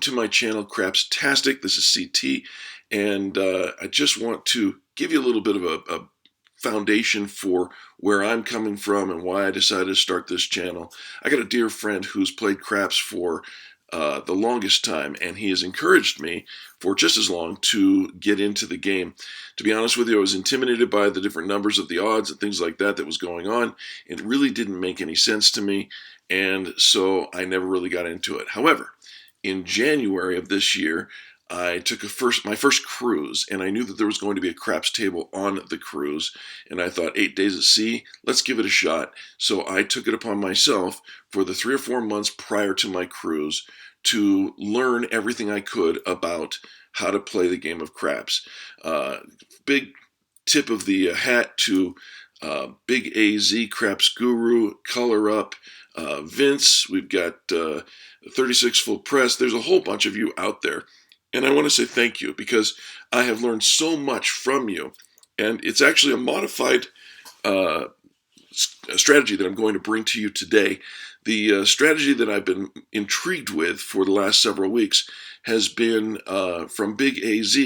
To my channel, Crapstastic. This is CT, and I just want to give you a little bit of a foundation for where I'm coming from and why I decided to start this channel. I got a dear friend who's played craps for the longest time, and he has encouraged me for just as long to get into the game. To be honest with you, I was intimidated by the different numbers of the odds and things like that was going on. It really didn't make any sense to me, and so I never really got into it. However, in January of this year, I took my first cruise, and I knew that there was going to be a craps table on the cruise, and I thought 8 days at sea, let's give it a shot. So I took it upon myself for the 3 or 4 months prior to my cruise to learn everything I could about how to play the game of craps. Big tip of the hat to Big AZ Craps Guru, Color Up, Vince. We've got 36 Full Press. There's a whole bunch of you out there. And I want to say thank you because I have learned so much from you. And it's actually a modified strategy that I'm going to bring to you today. The strategy that I've been intrigued with for the last several weeks has been from Big AZ.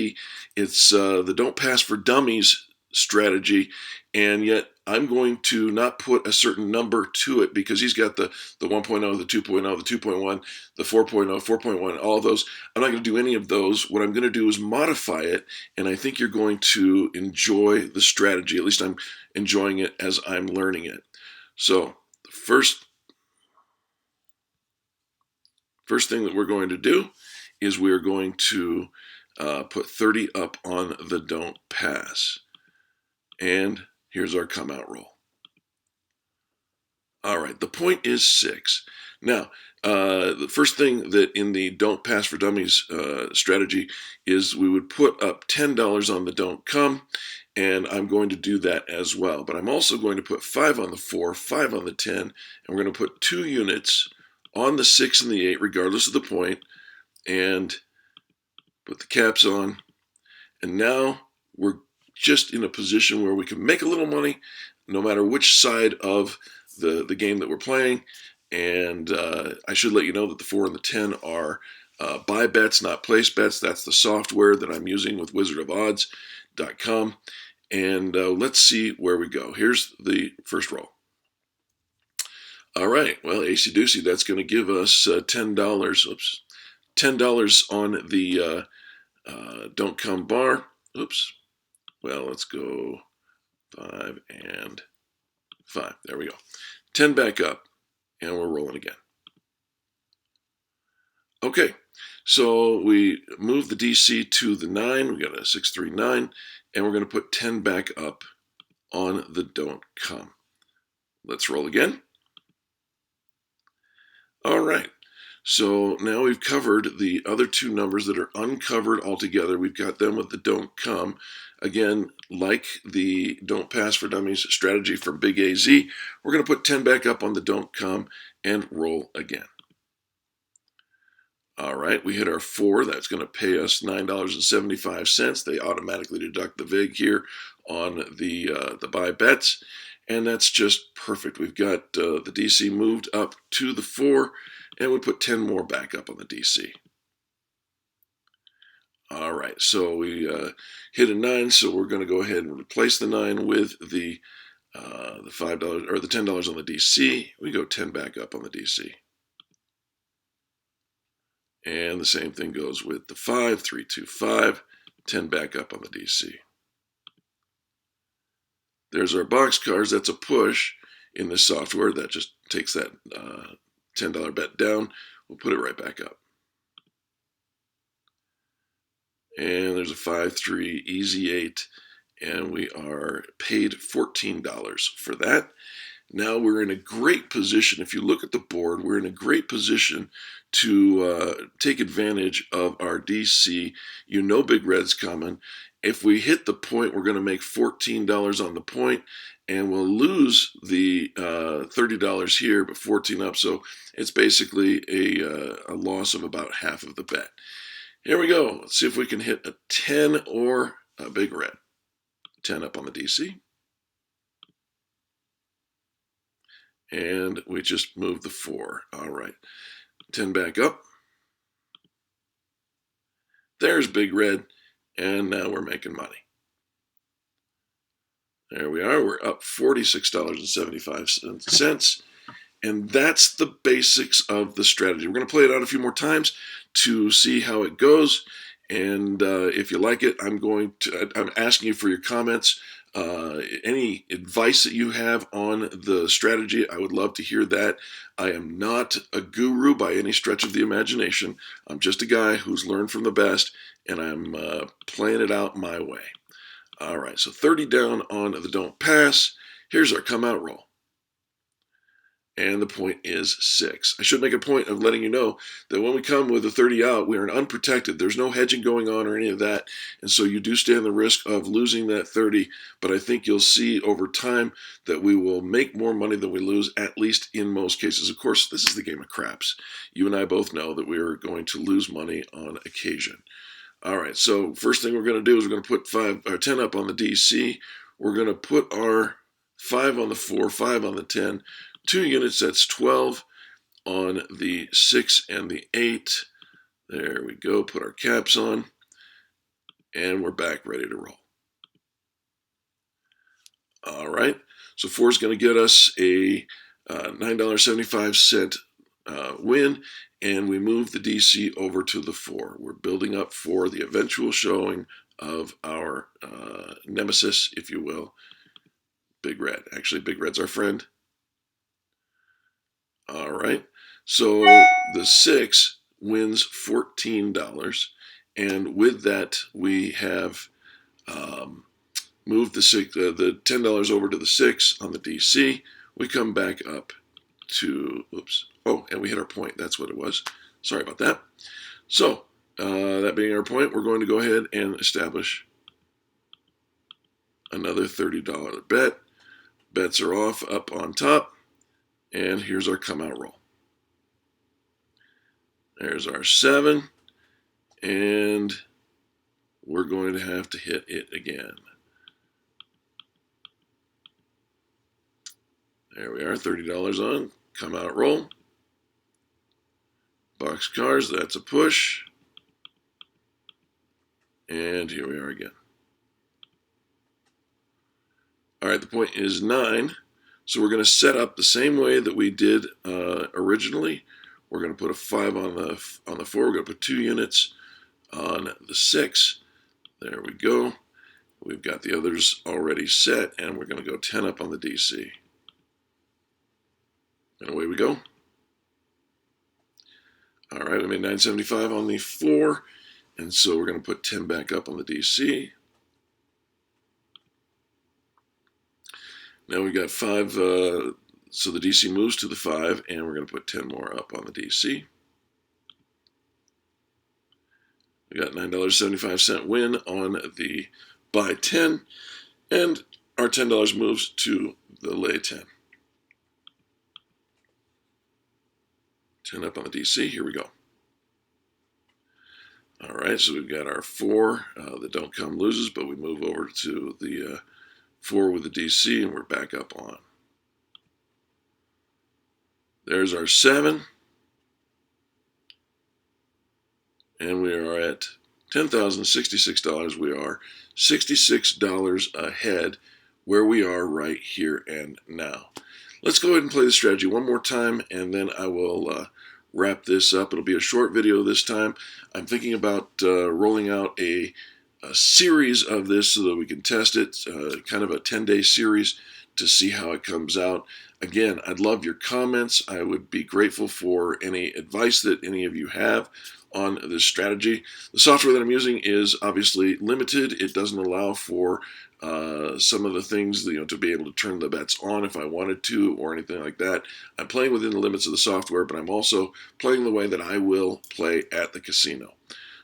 It's the Don't Pass for Dummies strategy, and yet I'm going to not put a certain number to it because he's got the 1.0, the 2.0, the 2.1, the 4.0, 4.1, all of those. I'm not going to do any of those. What I'm going to do is modify it, and I think you're going to enjoy the strategy. At least I'm enjoying it as I'm learning it. So the first thing that we're going to do is we're going to put 30 up on the Don't Pass. And here's our come out roll. All right, the point is 6. Now, the first thing that in the Don't Pass for Dummies strategy is we would put up $10 on the Don't Come, and I'm going to do that as well. But I'm also going to put 5 on the 4, 5 on the 10, and we're going to put 2 units on the 6 and the 8, regardless of the point, and put the caps on. And now we're just in a position where we can make a little money no matter which side of the game that we're playing. And I should let you know that the 4 and the 10 are buy bets, not place bets. That's the software that I'm using with wizardofodds.com. And let's see where we go. Here's the first roll. All right, well, AC Doocy, that's going to give us $10. Oops, $10 on the Don't Come bar. Oops. Well, let's go 5 and 5. There we go. 10 back up, and we're rolling again. Okay, so we move the DC to the 9. We got a 6, 3, 9, and we're going to put 10 back up on the Don't Come. Let's roll again. All right. So now we've covered the other 2 numbers that are uncovered altogether. We've got them with the Don't Come. Again, like the Don't Pass for Dummies strategy from Big AZ, we're going to put 10 back up on the Don't Come and roll again. All right, we hit our 4. That's going to pay us $9.75. They automatically deduct the VIG here on the buy bets, and that's just perfect. We've got the DC moved up to the 4, and we put 10 more back up on the DC. All right, so we hit a 9, so we're going to go ahead and replace the 9 with the $5 or the $10 on the DC. We go 10 back up on the DC. And the same thing goes with the 5, 3, 2, 5, 10 back up on the DC. There's our box cars. That's a push in the software. That just takes that $10 bet down. We'll put it right back up. And there's a 5, 3, easy 8, and we are paid $14 for that. Now we're in a great position. If you look at the board, we're in a great position to take advantage of our DC. You know Big Red's coming. If we hit the point, we're going to make $14 on the point, and we'll lose the $30 here, but 14 up. So it's basically a loss of about half of the bet. Here we go. Let's see if we can hit a 10 or a Big Red. 10 up on the DC. And we just moved the 4. All right. 10 back up. There's Big Red, and now we're making money. There we are. We're up $46.75. And that's the basics of the strategy. We're going to play it out a few more times to see how it goes. And if you like it, I'm asking you for your comments. Any advice that you have on the strategy, I would love to hear that. I am not a guru by any stretch of the imagination. I'm just a guy who's learned from the best, and I'm playing it out my way. All right, so 30 down on the don't pass. Here's our come out roll. And the point is 6. I should make a point of letting you know that when we come with a 30 out, we are unprotected. There's no hedging going on or any of that. And so you do stand the risk of losing that 30. But I think you'll see over time that we will make more money than we lose, at least in most cases. Of course, this is the game of craps. You and I both know that we are going to lose money on occasion. All right, so first thing we're going to do is we're going to put 10 up on the DC. We're going to put our 5 on the 4, 5 on the 10. 2 units, that's 12 on the 6 and the 8. There we go. Put our caps on. And we're back ready to roll. All right. So 4 is going to get us a $9.75 win. And we move the DC over to the 4. We're building up for the eventual showing of our nemesis, if you will, Big Red. Actually, Big Red's our friend. All right, so the 6 wins $14, and with that we have moved the $10 over to the 6 on the DC. We come back up to, oops, oh, and we hit our point. That's what it was. Sorry about that. So that being our point, we're going to go ahead and establish another $30 bet. Bets are off up on top. And here's our come out roll. There's our 7. And we're going to have to hit it again. There we are, $30 on. Come out roll. Box cars, that's a push. And here we are again. All right, the point is 9. So we're going to set up the same way that we did originally. We're going to put a 5 on the 4. We're going to put 2 units on the 6. There we go. We've got the others already set, and we're going to go 10 up on the DC. And away we go. All right, we made $9.75 on the 4, and so we're going to put 10 back up on the DC. Now we got 5, so the DC moves to the 5, and we're going to put 10 more up on the DC. We got $9.75 win on the buy 10, and our $10 moves to the lay 10. 10 up on the DC, here we go. All right, so we've got our 4 that don't come loses, but we move over to the 4 with the DC, and we're back up on. There's our 7. And we are at $10,066. We are $66 ahead where we are right here and now. Let's go ahead and play the strategy one more time, and then I will wrap this up. It'll be a short video this time. I'm thinking about rolling out a series of this so that we can test it, kind of a 10-day series to see how it comes out. Again, I'd love your comments. I would be grateful for any advice that any of you have on this strategy. The software that I'm using is obviously limited. It doesn't allow for some of the things, to be able to turn the bets on if I wanted to or anything like that. I'm playing within the limits of the software, but I'm also playing the way that I will play at the casino.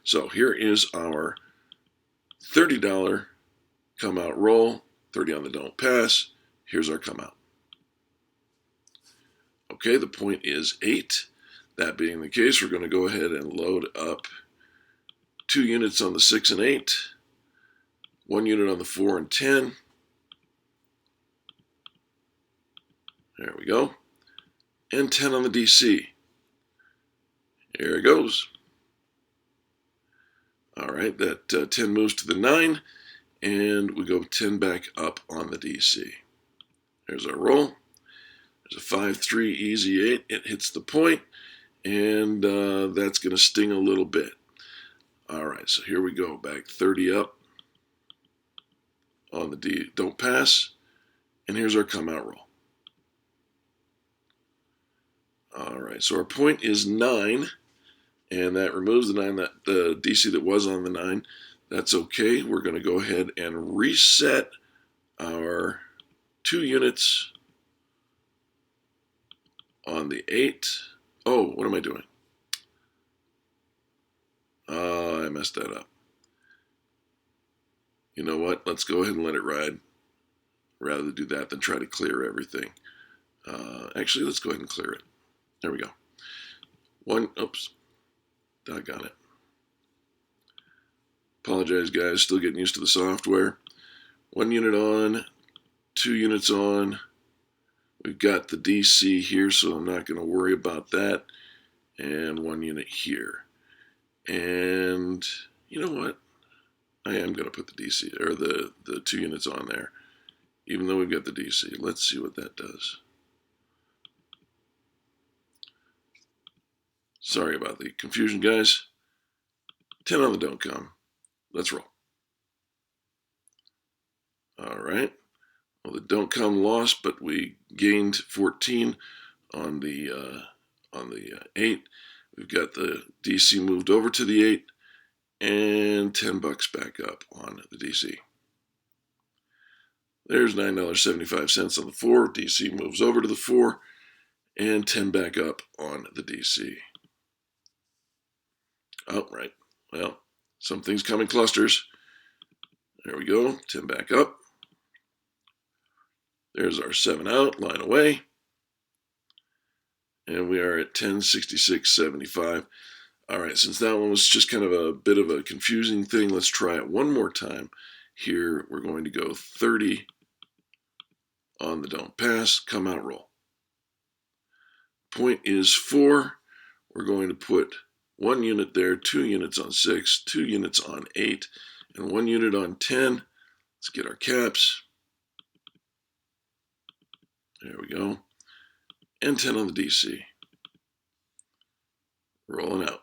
So here is our $30 come out roll, 30 on the don't pass. Here's our come out. Okay, the point is 8. That being the case, we're going to go ahead and load up 2 units on the 6 and 8, 1 unit on the 4 and 10. There we go. And 10 on the DC. Here it goes. All right, that 10 moves to the 9, and we go 10 back up on the DC. There's our roll. There's a 5-3 easy 8. It hits the point, and that's going to sting a little bit. All right, so here we go. Back 30 up on the D. Don't pass. And here's our come out roll. All right, so our point is 9, and that removes the 9, that the DC that was on the 9. That's okay. We're going to go ahead and reset our 2 units on the 8. Oh, what am I doing? I messed that up. You know what? Let's go ahead and let it ride. Rather do that than try to clear everything. Actually, let's go ahead and clear it. There we go. Oops. Doggone it. Apologize, guys. Still getting used to the software. 1 unit on, 2 units on. We've got the DC here, so I'm not going to worry about that. And 1 unit here. And you know what? I am going to put the DC, or the 2 units on there, even though we've got the DC. Let's see what that does. Sorry about the confusion, guys. 10 on the don't come. Let's roll. All right. Well, the don't come lost, but we gained 14 on the 8. We've got the DC moved over to the 8, and $10 back up on the DC. There's $9.75 on the 4. DC moves over to the 4, and 10 back up on the DC. Oh, right. Well, some things come in clusters. There we go. 10 back up. There's our 7 out, line away. And we are at 1066.75. All right, since that one was just kind of a bit of a confusing thing, let's try it one more time. Here, we're going to go 30 on the don't pass, come out roll. Point is 4. We're going to put 1 unit there, 2 units on 6, 2 units on 8, and 1 unit on 10. Let's get our caps. There we go. And 10 on the DC. Rolling out.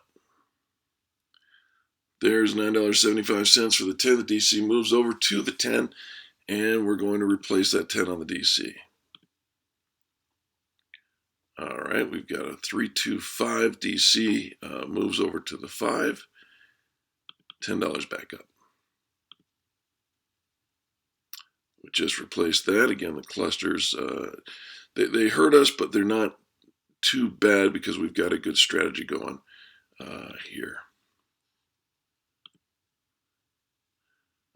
There's $9.75 for the 10. The DC moves over to the 10, and we're going to replace that 10 on the DC. All right, we've got a 325 DC, moves over to the 5. $10 back up. We just replaced that. Again, the clusters, they hurt us, but they're not too bad because we've got a good strategy going here.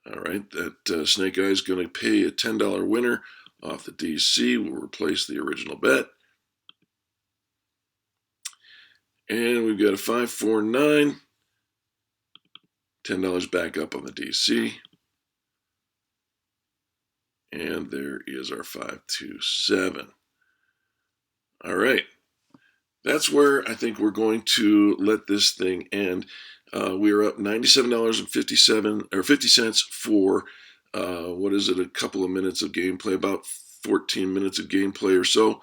All right, that Snake Eye is going to pay a $10 winner off the DC. We'll replace the original bet. And we've got a 549. $10 back up on the DC. And there is our 527. All right. That's where I think we're going to let this thing end. We are up $97.50 for what is it? A couple of minutes of gameplay, about 14 minutes of gameplay or so,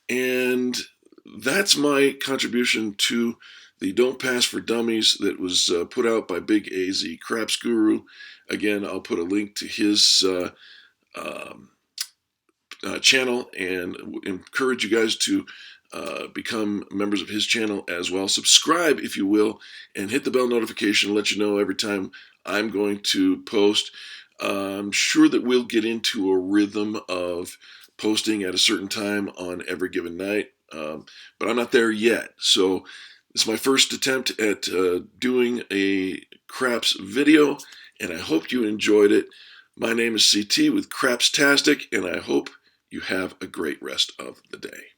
and that's my contribution to the Don't Pass for Dummies that was put out by Big AZ Craps Guru. Again, I'll put a link to his channel and encourage you guys to become members of his channel as well. Subscribe, if you will, and hit the bell notification to let you know every time I'm going to post. I'm sure that we'll get into a rhythm of posting at a certain time on every given night, but I'm not there yet. So it's my first attempt at doing a craps video, and I hope you enjoyed it. My name is CT with Crapstastic, and I hope you have a great rest of the day.